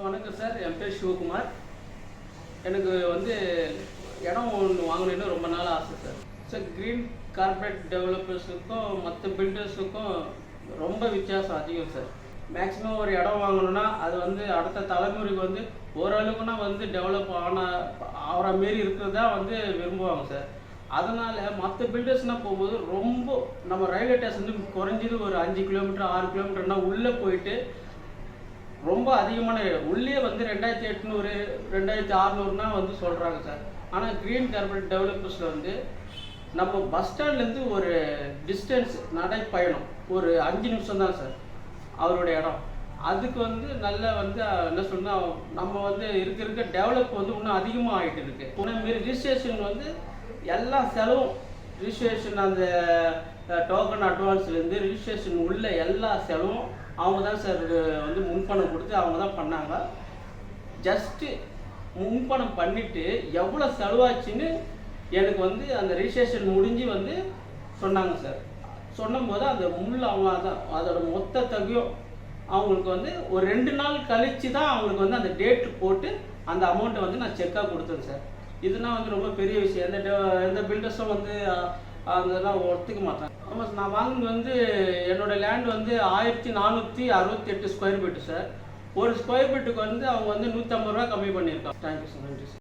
வணக்கம் சார், என் பேர் சிவகுமார். எனக்கு வந்து இடம் ஒன்று வாங்கணுன்னு ரொம்ப நாள் ஆசை சார். சார், க்ரீன் கார்பரேட் டெவலப்பர்ஸுக்கும் மற்ற பில்டர்ஸுக்கும் ரொம்ப வித்தியாசம் அதிகம் சார். மேக்ஸிமம் ஒரு இடம் வாங்கணுன்னா அது வந்து அடுத்த தலைமுறைக்கு வந்து ஓரளவுக்குனா வந்து டெவலப் ஆகிற மாரி இருக்கிறதா வந்து விரும்புவாங்க சார். அதனால் மற்ற பில்டர்ஸ்னால் போகும்போது ரொம்ப நம்ம ரயில்வே ஸ்டேஷன் குறைஞ்சது ஒரு 5 கிலோமீட்டர் 6 கிலோமீட்டர்னா உள்ளே போயிட்டு ரொம்ப அதிகமான உள்ளே வந்து 2800 2600 வந்து சொல்கிறாங்க சார். ஆனால் க்ரீன் கார்பரேட் டெவலப்பர்ஸில் வந்து நம்ம பஸ் ஸ்டாண்ட்லேருந்து ஒரு டிஸ்டன்ஸ் நடைப்பயணம் ஒரு 5 நிமிஷம் தான் சார் அவருடைய இடம். அதுக்கு வந்து நல்ல வந்து என்ன சொன்னால் நம்ம வந்து இருக்க டெவலப் வந்து இன்னும் அதிகமாக ஆகிட்டு இருக்குது. இன்னும் ரிஜிஸ்ட்ரேஷன் வந்து எல்லா செலவும் ரிஜிஸ்ட்ரேஷன் அந்த டோக்கன் அட்வான்ஸ்லேருந்து ரிஜிஸ்ட்ரேஷன் உள்ள எல்லா செலவும் அவங்க தான் சார் வந்து முன்பணம் கொடுத்து அவங்க தான் பண்ணாங்க. ஜஸ்ட்டு முன்பணம் பண்ணிவிட்டு எவ்வளோ செலவாச்சுன்னு எனக்கு வந்து அந்த ரிஜிஸ்ட்ரேஷன் முடிஞ்சு வந்து சொன்னாங்க சார். சொன்னும்போது அந்த அவங்க தான் அதோட மொத்த தொகையும் அவங்களுக்கு வந்து ஒரு 2 நாள் கழித்து தான் அவங்களுக்கு வந்து அந்த டேட்டு போட்டு அந்த அமௌண்ட்டை வந்து நான் செக்காக கொடுத்தேன் சார். இதுனா வந்து ரொம்ப பெரிய விஷயம். எந்த பில்டர்ஸும் வந்து அதெல்லாம் ஒத்துக்க மாட்டாங்க. ஆமாம் சார், நான் வாங்கினது வந்து என்னோடய லேண்ட் வந்து 1468 ஸ்கொயர் ஃபீட்டு சார். ஒரு ஸ்கொயர் ஃபீட்டுக்கு வந்து அவங்க வந்து 150 ரூபா கம்மி பண்ணியிருக்காங்க. தேங்க்யூ சார், நன்றி சார்.